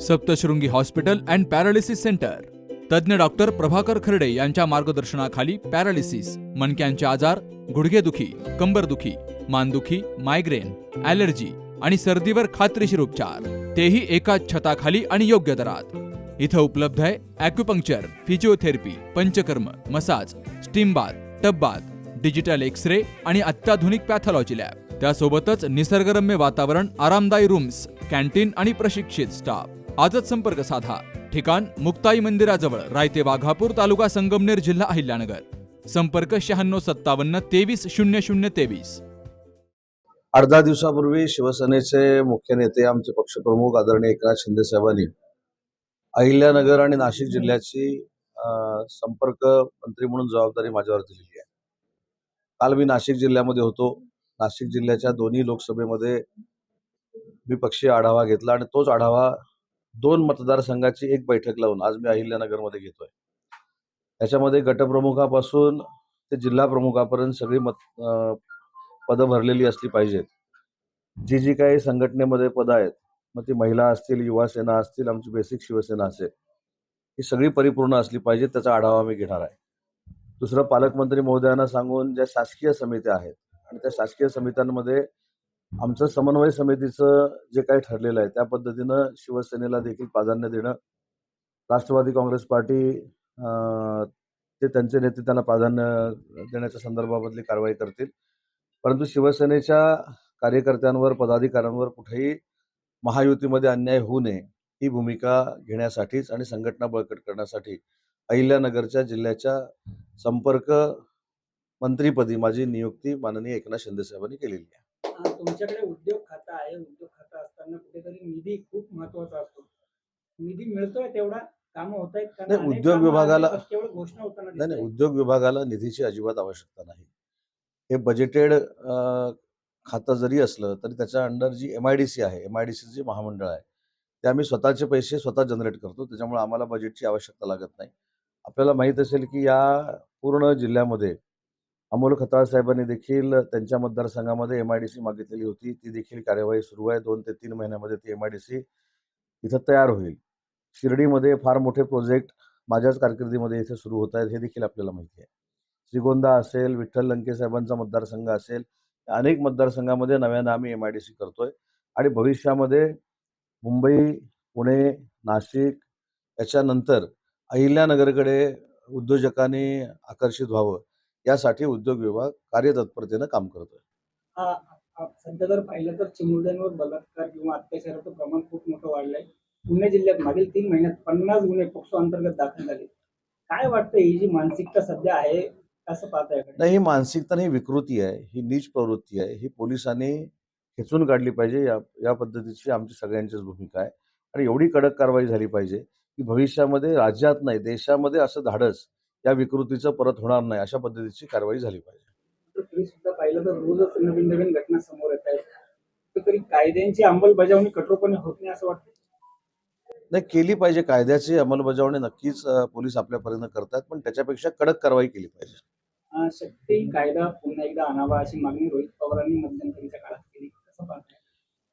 Saptashrungi hospital and paralysis centre. तज्ज्ञ doctor Prabhakar खर्डे यांच्या मार्गदर्शनाखाली पॅरालिसिस, मणक्यांचे आजार, गुडघेदुखी, कंबरदुखी, मानदुखी, मायग्रेन, ॲलर्जी आणि सर्दीवर खात्रीशीर उपचार, तेही एकाच छताखाली आणि योग्य दरात. इथं उपलब्ध आहे acupuncture, physiotherapy, panchakarma, massage, steam bath, tub bath, digital X-ray आणि अत्याधुनिक पॅथॉलॉजी लॅब. त्यासोबतच निसर्गरम्य वातावरण, आरामदायी रूम्स, कॅन्टीन आणि प्रशिक्षित स्टाफ. आजच संपर्क साधा. ठिकाण मुक्ताई मंदिराजवळ, रायते वाघापूर, तालुका संगमनेर, जिल्हा अहिल्यानगर. संपर्क 9657 230023. अर्धा दिवसापूर्वी शिवसेनेचे मुख्य नेते, आमचे पक्षप्रमुख आदरणीय एकनाथ शिंदे साहेबांनी अहिल्यानगर आणि नाशिक जिल्ह्याची संपर्क मंत्री म्हणून जबाबदारी माझ्यावर दिलेली आहे. काल मी नाशिक जिल्ह्यामध्ये होतो. नाशिक जिल्ह्याच्या दोन्ही लोकसभेमध्ये मी पक्षीय आढावा घेतला आणि तोच आढावा 2 मतदारसंघाची एक बैठक लावून आज मी अहिल्यानगरमध्ये घेतोय. त्याच्यामध्ये गटप्रमुखापासून ते जिल्हा प्रमुखापर्यंत सगळी पदं भरलेली असली पाहिजेत. जी काही संघटनेमध्ये पदं आहेत, मग ती महिला असतील, युवा सेना असतील, आमची बेसिक शिवसेना असेल, ही सगळी परिपूर्ण असली पाहिजे. त्याचा आढावा मी घेणार आहे. दुसरं, पालकमंत्री महोदयांना सांगून ज्या शासकीय समित्या आहेत आणि त्या शासकीय समित्यांमध्ये आमचं समन्वय समितीचं जे काही ठरलेलं आहे त्या पद्धतीनं शिवसेनेला देखील प्राधान्य देणं. राष्ट्रवादी काँग्रेस पार्टी ते त्यांचे नेते त्यांना प्राधान्य देण्याच्या संदर्भामधली कारवाई करतील. परंतु शिवसेनेच्या कार्यकर्त्यांवर, पदाधिकाऱ्यांवर कुठेही महायुतीमध्ये अन्याय होऊ नये ही भूमिका घेण्यासाठीच आणि संघटना बळकट करण्यासाठी अहिल्यानगरच्या जिल्ह्याच्या संपर्क मंत्रीपदी माझी नियुक्ती माननीय एकनाथ शिंदे साहेबांनी केलेली आहे. तुमच्याकडे उद्योग खाता आहे. उद्योग खाता असताना कुठेतरी निधी खूप महत्वाचा असतो. निधी मिळतोय तेवढा? कामं होत आहेत का? नाही, उद्योग विभागाला केवळ घोषणा होताना नाही, उद्योग विभागाला निधीची अजिबात आवश्यकता नाही. हे बजेटेड खातं जरी असलं तरी त्याच्या अंडर जी MIDC आहे, MIDC जी महामंडळ आहे, ते आम्ही स्वतःचे पैसे स्वतः जनरेट करतो. त्याच्यामुळे आम्हाला बजेटची आवश्यकता लागत नाही. आपल्याला माहीत असेल की या पूर्ण जिल्ह्यामध्ये अमोल खताळ साहेबांनी देखील त्यांच्या मतदारसंघामध्ये MIDC मागितलेली होती. ती देखील कार्यवाही सुरू आहे. 2 ते 3 महिन्यामध्ये ती MIDC इथं तयार होईल. शिर्डीमध्ये फार मोठे प्रोजेक्ट माझ्याच कारकिर्दीमध्ये इथे सुरू होत आहेत, हे देखील आपल्याला माहिती आहे. श्रीगोंदा असेल, विठ्ठल लंके साहेबांचा मतदारसंघ असेल, अनेक मतदारसंघामध्ये नव्यानं आम्ही MIDC करतोय आणि भविष्यामध्ये मुंबई, पुणे, नाशिक याच्यानंतर अहिल्यानगरकडे उद्योजकांनी आकर्षित व्हावं यासाठी उद्योग विभाग कार्यतत्परतेनं काम करतोय. सध्या जर पाहिलं तर चिमुरड्यांवर बलात्कार किंवा अत्याचाराचं प्रमाण खूप मोठं वाढलंय. पुणे जिल्ह्यात मागील 3 महिन्यात 50 गुन्हे पोक्सो अंतर्गत दाखल झाले. काय वाटतं, ही जी मानसिकता सध्या आहे, कसं पाहताय? नाही, ही मानसिकता नाही, विकृती आहे, ही नीच प्रवृत्ती आहे. ही पोलिसांनी खेचून काढली पाहिजे. या पद्धतीची आमची सगळ्यांचीच भूमिका आहे आणि एवढी कडक कारवाई झाली पाहिजे की भविष्यामध्ये राज्यात नाही, देशामध्ये असं धाडस या विकृतीचं परत होणार नाही, अशा पद्धतीची कारवाई झाली पाहिजे. तुम्ही सुद्धा पाहिलं तर रोजच नवीन नवीन घटना समोर येत आहेत. तरी कायद्यांची अंमलबजावणी कठोरपणे होत नाही असं वाटतं? नाही, केली पाहिजे. कायद्याची अंमलबजावणी नक्कीच पोलीस आपल्यापर्यंत करतात, पण त्याच्यापेक्षा कडक कारवाई केली पाहिजे. शक्ती कायदा पुन्हा एकदा आणावा अशी मागणी रोहित पवारांनी मध्यंतरीच्या काळात केली. कसं पाहताय?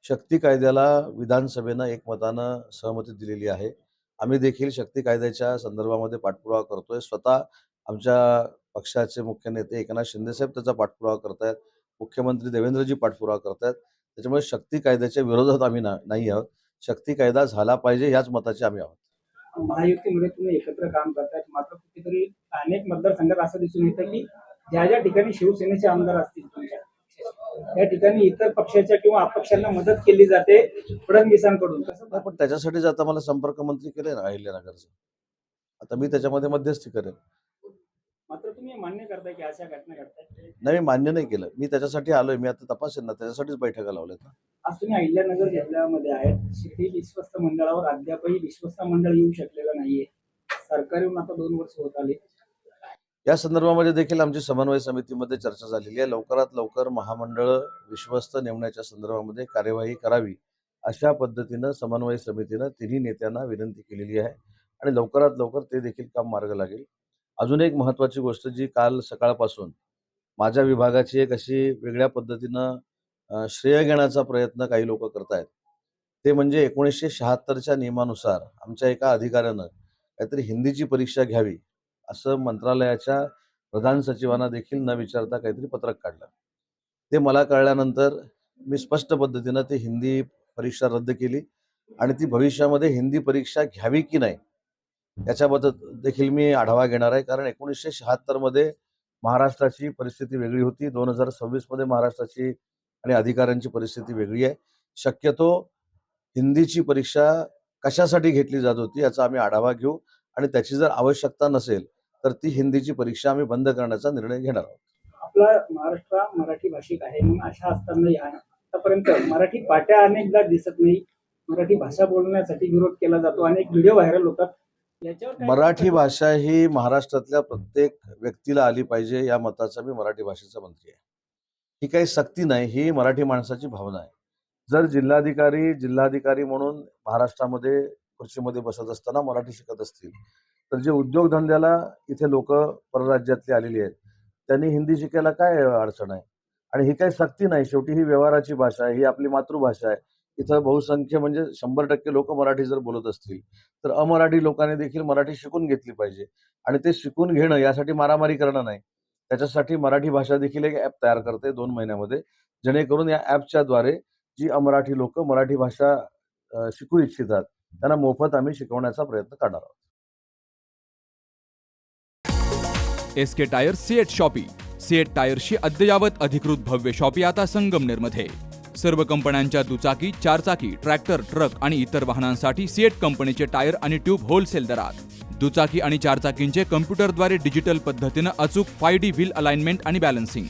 शक्ती कायद्याला विधानसभेनं एकमतानं सहमती दिलेली आहे. आम्ही देखील शक्ती कायद्याच्या संदर्भामध्ये पाठपुरावा करतोय. स्वतः आमच्या पक्षाचे मुख्य नेते एकनाथ शिंदे साहेब त्याचा पाठपुरावा करतायत. मुख्यमंत्री देवेंद्रजी पाठपुरावा करतायत. त्याच्यामुळे शक्ती कायद्याच्या विरोधात आम्ही नाही आहोत. शक्ती कायदा झाला पाहिजे याच मताचे आम्ही आहोत. महायुतीमध्ये तुम्ही एकत्र काम करतायत, मात्र कुठेतरी अनेक मतदारसंघात असं दिसून येतं की ज्या ठिकाणी शिवसेनेचे आमदार असतील तुमच्या, त्या ठिकाणी इतर पक्षाच्या किंवा अपक्षांना मदत केली जाते फडणवीसांकडून. कसं? पण त्याच्यासाठीच आता मला संपर्क मंत्री केले ना अहिल्यानगरचं. आता मी त्याच्यामध्ये मध्यस्थी करेन. मात्र तुम्ही मान्य करताय की अशा घटना घडतात? नाही, मी मान्य नाही केलं. मी त्याच्यासाठी आलोय. मी आता तपासेन ना, त्याच्यासाठीच बैठका लावल्यात ना. आज तुम्ही अहिल्यानगर जिल्ह्यामध्ये आहेत. शिर्डी विश्वस्त मंडळावर अद्यापही विश्वस्त मंडळ येऊ शकलेलं नाहीये. सरकारहून आता 2 वर्ष होत आली. या संदर्भामध्ये देखील आमची समन्वय समितीमध्ये चर्चा झालेली आहे. लवकरात लवकर महामंडळ विश्वस्त नेमण्याच्या संदर्भामध्ये कार्यवाही करावी अशा पद्धतीनं समन्वय समितीनं तिन्ही नेत्यांना विनंती केलेली आहे आणि लवकरात लवकर ते देखील काम मार्ग लागेल. अजून एक महत्त्वाची गोष्ट जी काल सकाळपासून माझ्या विभागाची एक अशी वेगळ्या पद्धतीनं श्रेय घेण्याचा प्रयत्न काही लोक करतायत. ते म्हणजे 1976च्या नियमानुसार आमच्या एका अधिकाऱ्यानं काहीतरी हिंदीची परीक्षा घ्यावी असं मंत्रालयाच्या प्रधान सचिवांना देखील न विचारता काहीतरी पत्रक काढलं. ते मला कळल्यानंतर मी स्पष्ट पद्धतीनं ती हिंदी परीक्षा रद्द केली आणि ती भविष्यामध्ये हिंदी परीक्षा घ्यावी की नाही याच्याबद्दल देखील मी आढावा घेणार आहे. कारण 1976 मध्ये महाराष्ट्राची परिस्थिती वेगळी होती. 2026 मध्ये महाराष्ट्राची आणि अधिकाऱ्यांची परिस्थिती वेगळी आहे. शक्यतो हिंदीची परीक्षा कशासाठी घेतली जात होती याचा आम्ही आढावा घेऊ आणि त्याची जर आवश्यकता नसेल तर ती हिंदीची परीक्षा आम्ही बंद करण्याचा निर्णय घेणार आहोत. आपला महाराष्ट्र मराठी भाषिक आहे, मग अशा असताना आतापर्यंत मराठी पाट्या अनेकदा दिसत नाही. मराठी भाषा बोलण्यासाठी विरोध केला जातो, अनेक व्हिडिओ व्हायरल होतात. याच्यावर काय- मराठी भाषा ही महाराष्ट्रातल्या प्रत्येक व्यक्तीला आली पाहिजे या मताचा मी मराठी भाषेचा मंत्री आहे. ही काही सक्ती नाही, ही मराठी माणसाची भावना आहे. जर जिल्हाधिकारी म्हणून महाराष्ट्रामध्ये खुर्चीमध्ये बसत असताना मराठी शिकत असतील तर जे उद्योगधंद्याला इथे लोक परराज्यातली आलेली आहेत त्यांनी हिंदी शिकायला काय अडचण आहे. आणि ही काही सक्ती नाही, शेवटी ही व्यवहाराची भाषा आहे, ही आपली मातृभाषा आहे. इथं बहुसंख्य म्हणजे 100% लोक मराठी जर बोलत असतील तर अमराठी लोकांनी देखील मराठी शिकून घेतली पाहिजे. आणि ते शिकून घेणं यासाठी मारामारी करणं नाही, त्याच्यासाठी मराठी भाषा देखील एक ॲप तयार करते 2 महिन्यामध्ये, जेणेकरून या ॲपच्या द्वारे जी अमराठी लोक मराठी भाषा शिकू इच्छितात त्यांना मोफत आम्ही शिकवण्याचा प्रयत्न करणार आहोत. SK tyre CEAT shoppe. CEAT टायर्सची अद्ययावत अधिकृत भव्य शॉपी आता संगमनेरमध्ये. सर्व कंपन्यांच्या दुचाकी, चारचाकी, ट्रॅक्टर, ट्रक आणि इतर वाहनांसाठी सिएट कंपनीचे टायर आणि ट्यूब होलसेल दरात. दुचाकी आणि चारचाकींचे कम्प्युटरद्वारे डिजिटल पद्धतीनं अचूक 5D व्हील अलाइनमेंट आणि बॅलन्सिंग,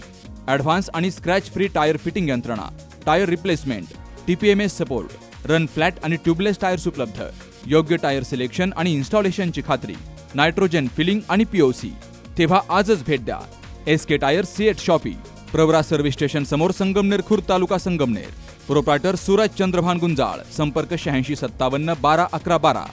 ॲडव्हान्स आणि स्क्रॅच फ्री टायर फिटिंग यंत्रणा, tyre replacement, TPMS support, run flat आणि ट्यूबलेस टायर्स उपलब्ध. योग्य टायर सिलेक्शन आणि इन्स्टॉलेशनची खात्री, नायट्रोजन फिलिंग आणि POC. तेव्हा आजच भेट द्या SK tyre CEAT shoppe, Pravara service station समोर, संगमनेर खुर्द, तालुका संगमनेर. प्रोप्रायटर सूरज चंद्रभान गुंजाळ. संपर्क 8657 12 11 12.